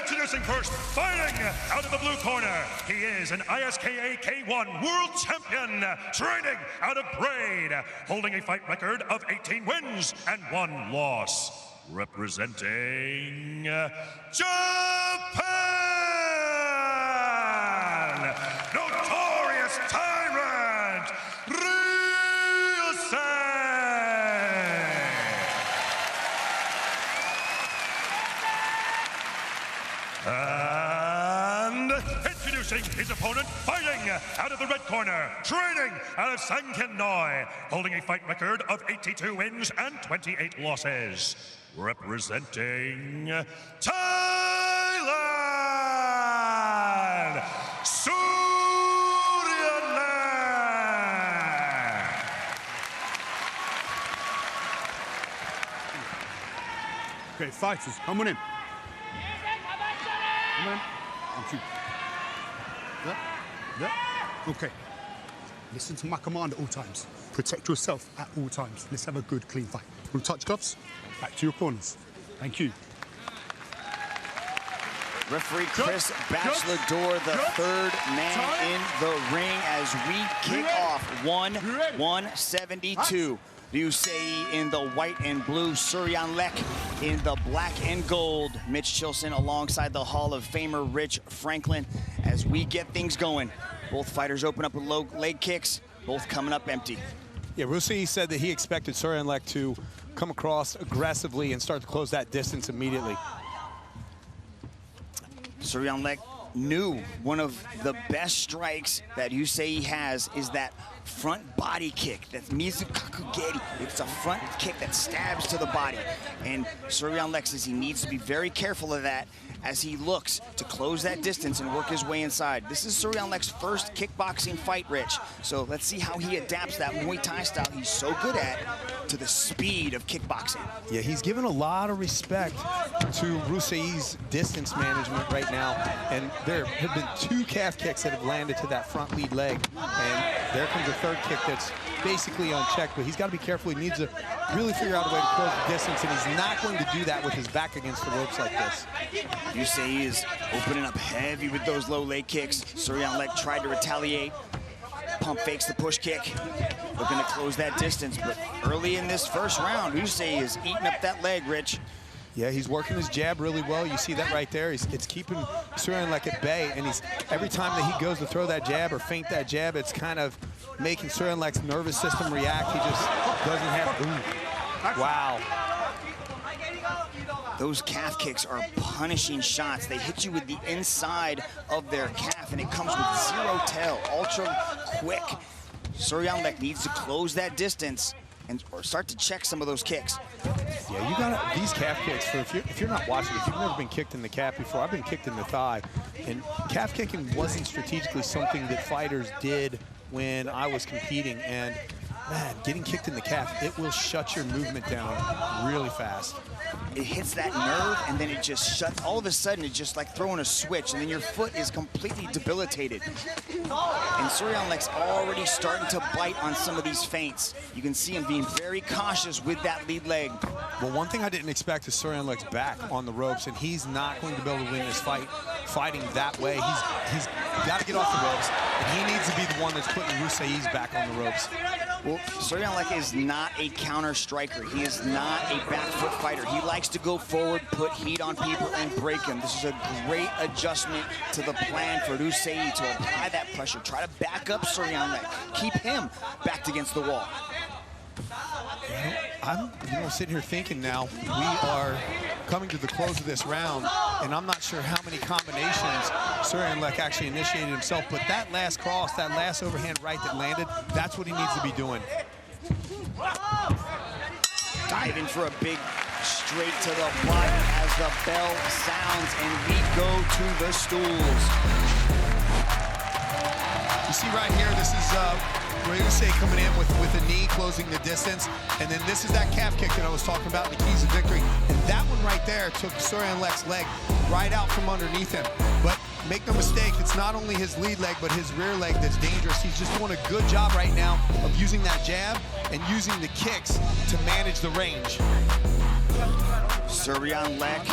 Introducing first, fighting out of the blue corner. He is an ISKA K1 World Champion, training out of Braid, holding a fight record of 18 wins and 1 loss. Representing Japan, notorious tyrant, Ryusei. And introducing his opponent, fighting out of the red corner, training out of Sankenoi, holding a fight record of 82 wins and 28 losses. Representing Thailand, Suriyanlek. Okay, fighters, come on in. Come on. I'll shoot. Yeah. Okay. Listen to my command at all times. Protect yourself at all times. Let's have a good, clean fight. We'll touch gloves. Back to your corners. Thank you. Referee Chris Bachelor-Dor, the third man in the ring as we kick off 172. Ryusei in the white and blue, Suriyanlek in the black and gold. Mitch Chilson alongside the Hall of Famer Rich Franklin as we get things going. Both fighters open up with low leg kicks, both coming up empty. Yeah, Ryusei said that he expected Suriyanlek to come across aggressively and start to close that distance immediately. Suriyanlek knew one of the best strikes that Ryusei has is that front body kick. That's Mizukakugeri. It's a front kick that stabs to the body. And Suriyanlek says he needs to be very careful of that as he looks to close that distance and work his way inside. This is Suriyanlek's first kickboxing fight, Rich. So let's see how he adapts that Muay Thai style he's so good at to the speed of kickboxing. Yeah, he's given a lot of respect to Ryusei's distance management right now. And there have been 2 calf kicks that have landed to that front lead leg. And there comes a third kick that's basically unchecked, but he's got to be careful. He needs to really figure out a way to close the distance, and he's not going to do that with his back against the ropes like this. Ryusei is opening up heavy with those low leg kicks. Suriyanlek tried to retaliate. Pump fakes the push kick, looking to close that distance. But early in this first round, Ryusei is eating up that leg, Rich. Yeah, he's working his jab really well. You see that right there. It's keeping Suriyanlek at bay, and every time that he goes to throw that jab or feint that jab, it's kind of making Suriyanlek's nervous system react. He just doesn't have. Ooh. Wow. Those calf kicks are punishing shots. They hit you with the inside of their calf, and it comes with 0 tail, ultra quick. Suriyanlek needs to close that distance or start to check some of those kicks. Yeah, you got these calf kicks. If you're not watching, if you've never been kicked in the calf before, I've been kicked in the thigh, and calf kicking wasn't strategically something that fighters did when I was competing. And man, getting kicked in the calf, it will shut your movement down really fast. It hits that nerve, and then it just shuts. All of a sudden, it's just like throwing a switch, and then your foot is completely debilitated. And Suriyanlek's already starting to bite on some of these feints. You can see him being very cautious with that lead leg. Well, one thing I didn't expect is Suriyanlek's back on the ropes, and he's not going to be able to win this fight fighting that way. He's got to get off the ropes, and he needs to be the one that's putting Ryusei's back on the ropes. Well, Suriyanlek is not a counter striker. He is not a back foot fighter. He likes to go forward, put heat on people, and break them. This is a great adjustment to the plan for Ryusei to apply that pressure. Try to back up Suriyanlek. Keep him backed against the wall. I'm sitting here thinking now, we are coming to the close of this round, and I'm not sure how many combinations Suriyanlek actually initiated himself, but that last cross, that last overhand right that landed, that's what he needs to be doing. Diving for a big straight to the butt as the bell sounds, and we go to the stools. You see right here, this is Ryusei coming in with a knee, closing the distance. And then this is that calf kick that I was talking about, the keys of victory. And that one right there took Suriyanlek's leg right out from underneath him. But make no mistake, it's not only his lead leg, but his rear leg that's dangerous. He's just doing a good job right now of using that jab and using the kicks to manage the range. Suriyanlek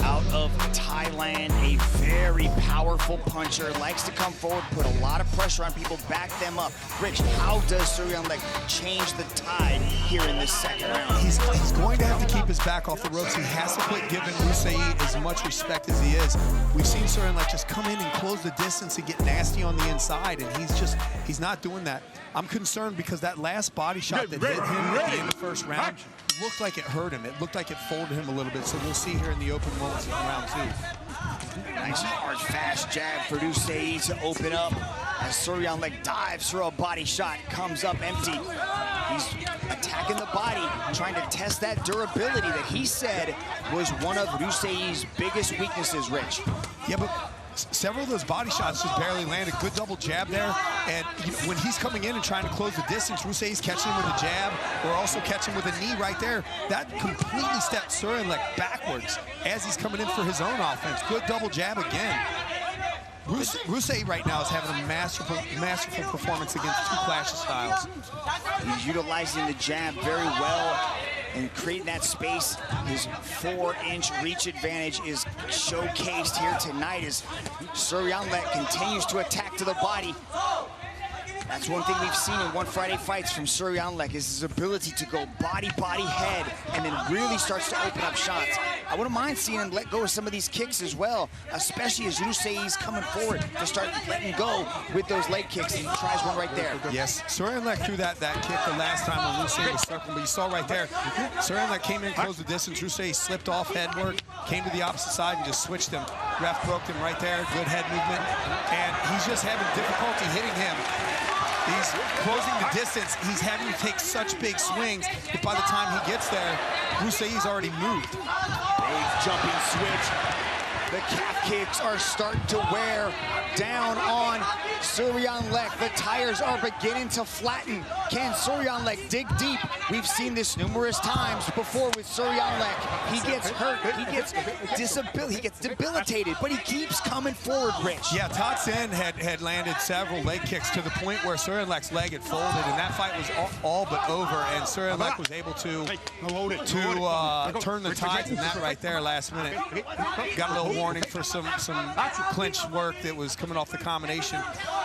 out of Thailand, a very powerful puncher, likes to come forward, put a lot of pressure on people, back them up. Rich, how does Suriyanlek change the tide here in this second round? He's going to have to keep his back off the ropes. He has to quit giving Ryusei as much respect as he is. We've seen Suriyanlek just come in and close the distance and get nasty on the inside, and he's not doing that. I'm concerned because that last body shot that hit him at the end of the first round looked like it hurt him. It looked like it folded him a little bit, so we'll see here in the open moments of round 2. Nice hard, fast jab for Ryusei to open up as Suriyanlek dives for a body shot, comes up empty. He's attacking the body, trying to test that durability that he said was one of Ryusei's biggest weaknesses, Rich. Yeah, but several of those body shots just barely landed. Good double jab there. And when he's coming in and trying to close the distance, Ryusei's catching him with a jab or also catching with a knee right there. That completely stepped Suriyanlek backwards as he's coming in for his own offense. Good double jab again. Ryusei right now is having a masterful performance against two clash of styles. He's utilizing the jab very well and creating that space. His 4-inch reach advantage is showcased here tonight as Suriyanlek continues to attack to the body. That's one thing we've seen in One Friday Fights from Suriyanlek is his ability to go body, head, and then really starts to open up shots. I wouldn't mind seeing him let go of some of these kicks as well, especially as Ryusei's coming forward to start letting go with those leg kicks, and he tries one right there. Yes, Suriyanlek threw that kick the last time when Ryusei was circling, but you saw right there, Suriyanlek came in, closed the distance, Ryusei slipped off head work, came to the opposite side and just switched him. Ref broke him right there, good head movement, and he's just having difficulty hitting him. He's closing the distance. He's having to take such big swings that by the time he gets there, Ryusei's already moved. Big jumping switch. The calf kicks are starting to wear down on Suriyanlek. The tires are beginning to flatten. Can Suriyanlek dig deep? We've seen this numerous times before with Suriyanlek. He gets hurt, he gets debilitated, but he keeps coming forward, Rich. Yeah, Tatsin had landed several leg kicks to the point where Suriyanlek's leg had folded, and that fight was all but over, and Suriyanlek was able to turn the tides in that right there last minute. Got a little warning for some clinch work that was coming off the combination.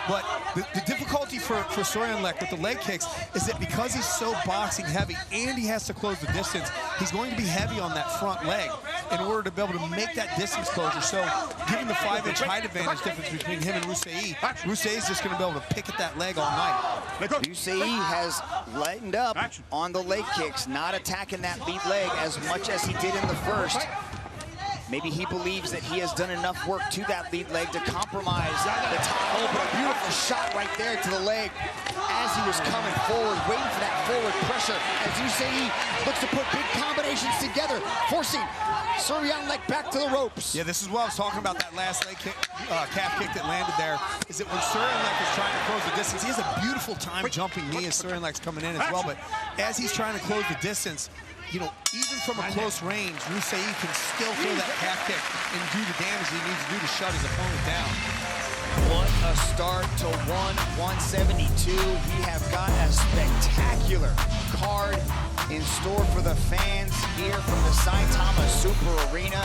But the difficulty for Suriyanlek with the leg kicks is that because he's so boxing heavy and he has to close the distance, he's going to be heavy on that front leg in order to be able to make that distance closure. So given the 5-inch height advantage difference between him and Ryusei's just going to be able to pick at that leg all night. Ryusei has lightened up on the leg kicks, not attacking that lead leg as much as he did in the first. Maybe he believes that he has done enough work to that lead leg to compromise the top. Oh, but a beautiful shot right there to the leg as he was coming forward, waiting for that forward pressure. As Ryusei looks to put big combinations together, forcing Suriyanlek back to the ropes. Yeah, this is what I was talking about, that last leg kick, calf kick that landed there, is that when Suriyanlek is trying to close the distance, he has a beautiful time jumping knee as Suriyanlek's coming in as well, but as he's trying to close the distance, you know, even from a close range, Ryusei can still throw that calf kick and do the damage he needs to do to shut his opponent down. What a start to 172. We have got a spectacular card in store for the fans here from the Saitama Super Arena.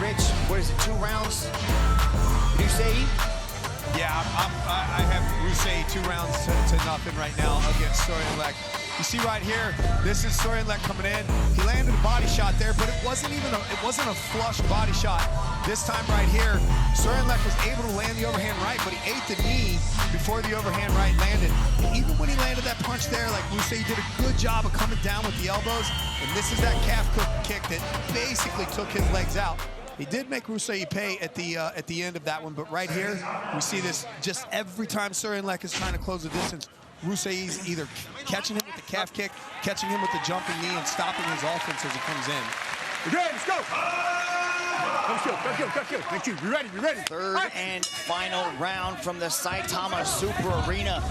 Rich, what is it, 2 rounds? Ryusei? Yeah, I have Ryusei 2 rounds to nothing right now against Suriyanlek. You see right here, this is Suriyanlek coming in. He landed a body shot there, but it wasn't a flush body shot. This time right here, Suriyanlek was able to land the overhand right, but he ate the knee before the overhand right landed. And even when he landed that punch there, like Ryusei did a good job of coming down with the elbows. And this is that calf kick that basically took his legs out. He did make Ryusei pay at the end of that one, but right here, we see this just every time Suriyanlek is trying to close the distance. Ryusei's either catching him with the calf kick, catching him with the jumping knee, and stopping his offense as he comes in. Okay, let's go. Go. Thank you. Be ready. Third and final round from the Saitama Super Arena.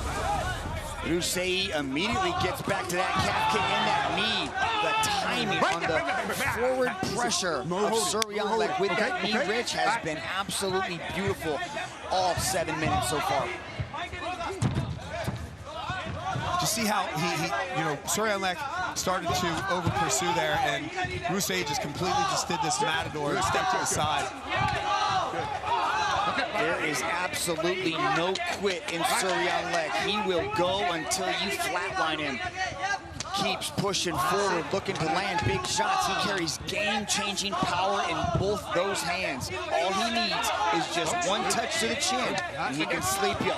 Ryusei immediately gets back to that calf kick and that knee. The timing on the forward pressure of Suriyanlek with that knee, Rich, has been absolutely beautiful all 7 minutes so far. You see how Suriyanlek started to over-pursue there, and Ryusei just completely just did this matador and stepped to the side. There is absolutely no quit in Suriyanlek. He will go until you flatline him. Keeps pushing forward, looking to land big shots. He carries game-changing power in both those hands. All he needs is just one touch to the chin, and he can sleep you.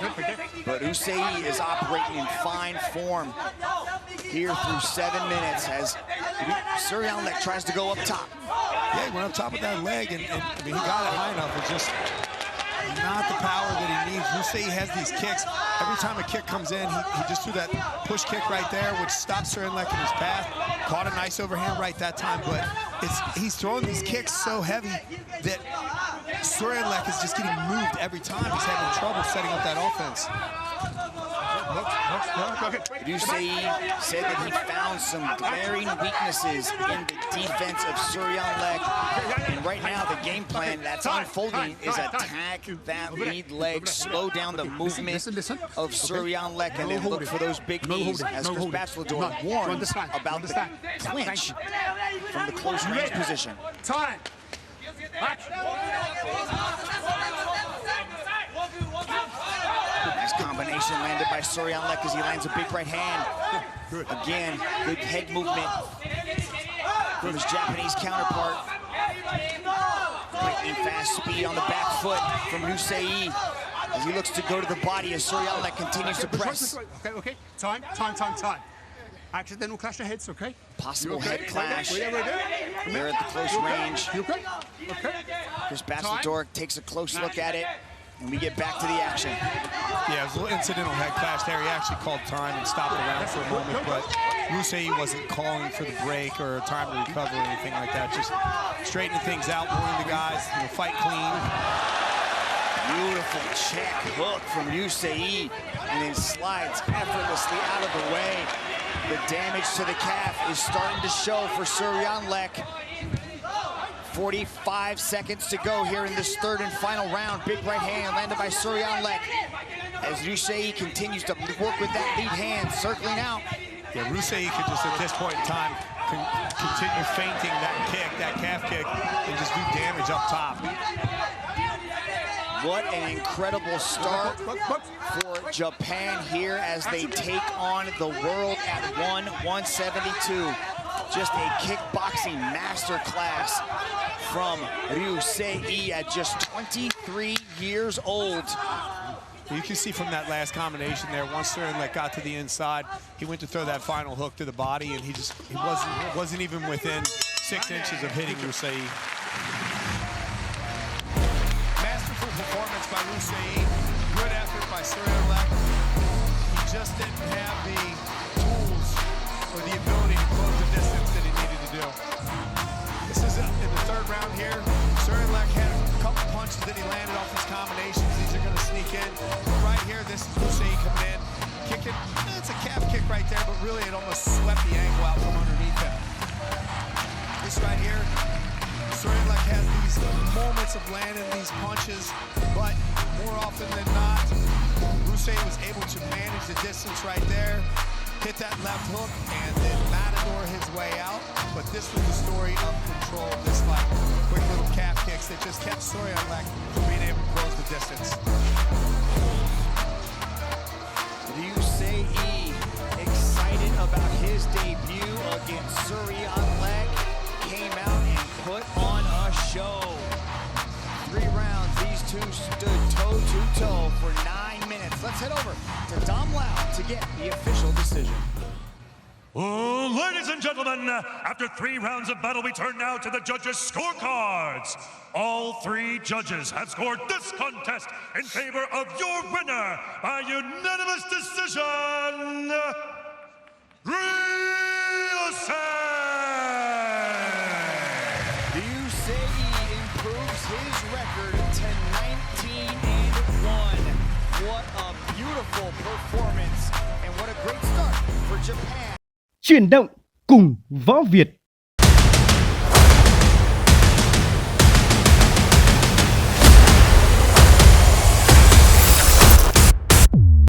But Ryusei is operating in fine form here through 7 minutes as Suriyanlek tries to go up top. Yeah, he went up top of that leg, and I mean, he got it high enough. It's just not the power that he needs. Ryusei has these kicks. Every time a kick comes in, he just threw that push kick right there, which stopped Suriyanlek in his path. Caught a nice overhand right that time, but he's throwing these kicks so heavy that Suriyanlek is just getting moved every time. He's having trouble setting up that offense. Ryusei said that he found some glaring weaknesses in the defense of Suriyanlek, and right now the game plan that's unfolding is attack that lead leg, slow down the movement of Suriyanlek, and then look for those big knees, as Chris Bachelor warned about the clinch from the close range position. Time. Nice combination landed by Suriyanlek as he lands a big right hand. Again, good head movement from his Japanese counterpart. Lightning fast speed on the back foot from Ryusei as he looks to go to the body as Suriyanlek continues to press. Okay. Time. Accidental clash of heads, okay? Possible head clash. They're at the close range. Okay. Chris Bachelor takes a close look at it, and we get back to the action. Yeah, it was a little incidental head clash there. He actually called time and stopped the round for a moment, but Ryusei wasn't calling for the break or time to recover or anything like that. Just straightening things out, warning the guys, fight clean. Beautiful check hook from Ryusei, and then slides effortlessly out of the way. The damage to the calf is starting to show for Suriyanlek. 45 seconds to go here in this third and final round. Big right hand landed by Suriyanlek as Ryusei continues to work with that lead hand, circling out. Yeah, Ryusei could just at this point in time continue feinting that kick, that calf kick, and just do damage up top. What an incredible start for Japan here as they take on the world at 172. Just a kickboxing masterclass from Ryusei at just 23 years old. You can see from that last combination there, once Suriyanlek got to the inside, he went to throw that final hook to the body, and he wasn't even within 6 inches of hitting Ryusei. Masterful performance by Ryusei. Good effort by Suriyanlek. He just didn't have the tools or the ability to close the distance that he needed to do. This is in the third round here. Suriyanlek had a couple punches that he landed off his combinations. These are going to sneak in. But right here, this is Ryusei coming in, kicking. It's a calf kick right there, but really it almost swept the angle out from underneath him. This right here, Suriyanlek has these moments of landing these punches, but more often than not, Ryusei was able to manage the distance right there, hit that left hook, and then matador his way out. But this was the story of control of this fight. Quick little calf kicks that just kept Suriyanlek from being able to close the distance. Ryusei excited about his debut against Suriyanlek, came out and put on a show. 3 rounds, these two stood toe-to-toe for 9 minutes. Let's head over to Dom Lau to get the official decision. Ladies and gentlemen, after 3 rounds of battle, we turn now to the judges' scorecards. All 3 judges have scored this contest in favor of your winner by unanimous decision, Ryusei! Ryusei improves his record to 19-1. What a beautiful performance, and what a great start for Japan. Chuyển động cùng Võ Việt.